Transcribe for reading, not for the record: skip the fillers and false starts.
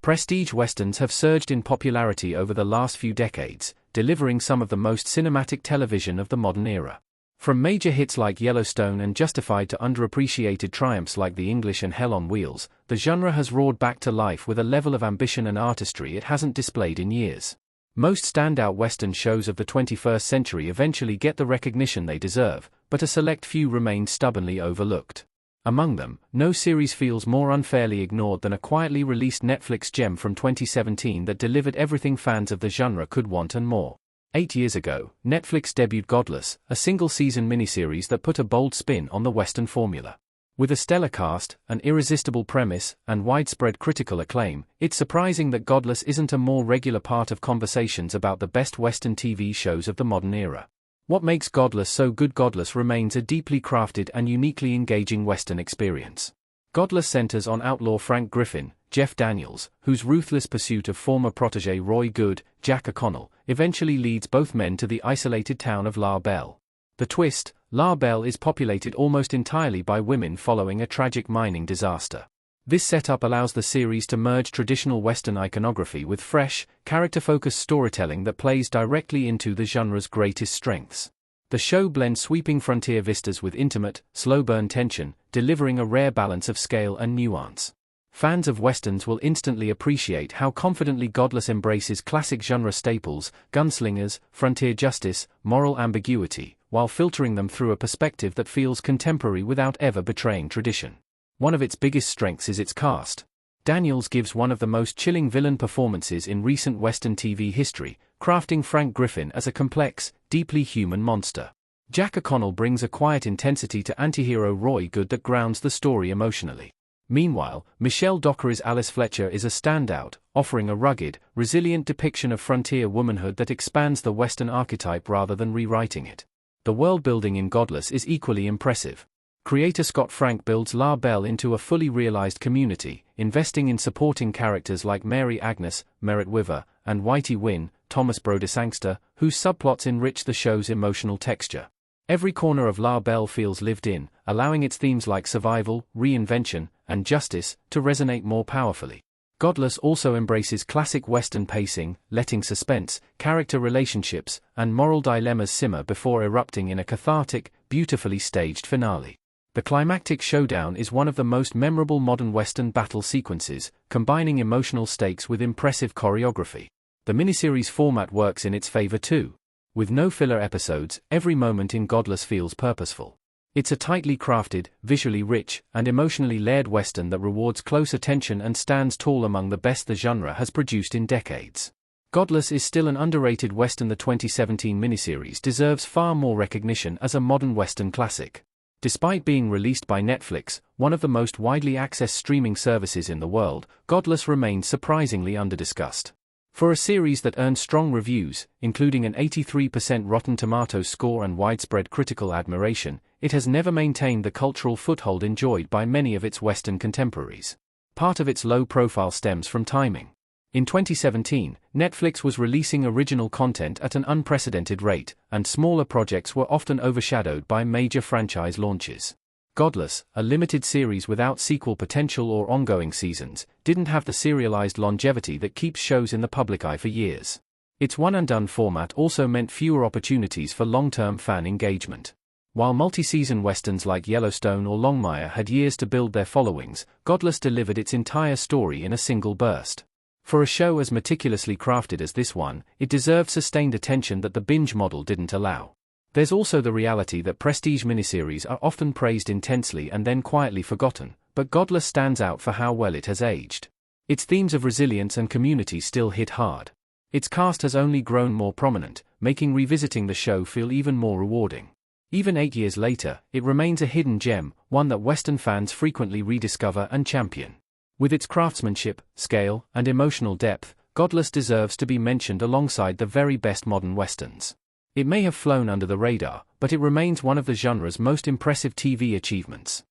Prestige westerns have surged in popularity over the last few decades, delivering some of the most cinematic television of the modern era. From major hits like Yellowstone and Justified to underappreciated triumphs like The English and Hell on Wheels, the genre has roared back to life with a level of ambition and artistry it hasn't displayed in years. Most standout Western shows of the 21st century eventually get the recognition they deserve, but a select few remain stubbornly overlooked. Among them, no series feels more unfairly ignored than a quietly released Netflix gem from 2017 that delivered everything fans of the genre could want and more. 8 years ago, Netflix debuted Godless, a single-season miniseries that put a bold spin on the Western formula. With a stellar cast, an irresistible premise, and widespread critical acclaim, it's surprising that Godless isn't a more regular part of conversations about the best Western TV shows of the modern era. What makes Godless so good? Godless remains a deeply crafted and uniquely engaging Western experience. Godless centers on outlaw Frank Griffin, Jeff Daniels, whose ruthless pursuit of former protege Roy Good, Jack O'Connell, eventually leads both men to the isolated town of La Belle. The twist: La Belle is populated almost entirely by women following a tragic mining disaster. This setup allows the series to merge traditional Western iconography with fresh, character-focused storytelling that plays directly into the genre's greatest strengths. The show blends sweeping frontier vistas with intimate, slow-burn tension, delivering a rare balance of scale and nuance. Fans of Westerns will instantly appreciate how confidently Godless embraces classic genre staples, gunslingers, frontier justice, moral ambiguity, while filtering them through a perspective that feels contemporary without ever betraying tradition. One of its biggest strengths is its cast. Daniels gives one of the most chilling villain performances in recent Western TV history, crafting Frank Griffin as a complex, deeply human monster. Jack O'Connell brings a quiet intensity to antihero Roy Good that grounds the story emotionally. Meanwhile, Michelle Docker's Alice Fletcher is a standout, offering a rugged, resilient depiction of frontier womanhood that expands the Western archetype rather than rewriting it. The world-building in Godless is equally impressive. Creator Scott Frank builds La Belle into a fully realized community, investing in supporting characters like Mary Agnes, Merritt Weaver, and Whitey Wynn, Thomas Brodesangster, whose subplots enrich the show's emotional texture. Every corner of La Belle feels lived in, allowing its themes like survival, reinvention, and justice to resonate more powerfully. Godless also embraces classic Western pacing, letting suspense, character relationships, and moral dilemmas simmer before erupting in a cathartic, beautifully staged finale. The climactic showdown is one of the most memorable modern Western battle sequences, combining emotional stakes with impressive choreography. The miniseries format works in its favor too. With no filler episodes, every moment in Godless feels purposeful. It's a tightly crafted, visually rich, and emotionally layered Western that rewards close attention and stands tall among the best the genre has produced in decades. Godless is still an underrated Western. The 2017 miniseries deserves far more recognition as a modern Western classic. Despite being released by Netflix, one of the most widely accessed streaming services in the world, Godless remains surprisingly underdiscussed. For a series that earned strong reviews, including an 83% Rotten Tomatoes score and widespread critical admiration, it has never maintained the cultural foothold enjoyed by many of its Western contemporaries. Part of its low profile stems from timing. In 2017, Netflix was releasing original content at an unprecedented rate, and smaller projects were often overshadowed by major franchise launches. Godless, a limited series without sequel potential or ongoing seasons, didn't have the serialized longevity that keeps shows in the public eye for years. Its one-and-done format also meant fewer opportunities for long-term fan engagement. While multi-season westerns like Yellowstone or Longmire had years to build their followings, Godless delivered its entire story in a single burst. For a show as meticulously crafted as this one, it deserved sustained attention that the binge model didn't allow. There's also the reality that prestige miniseries are often praised intensely and then quietly forgotten, but Godless stands out for how well it has aged. Its themes of resilience and community still hit hard. Its cast has only grown more prominent, making revisiting the show feel even more rewarding. Even 8 years later, it remains a hidden gem, one that Western fans frequently rediscover and champion. With its craftsmanship, scale, and emotional depth, Godless deserves to be mentioned alongside the very best modern Westerns. It may have flown under the radar, but it remains one of the genre's most impressive TV achievements.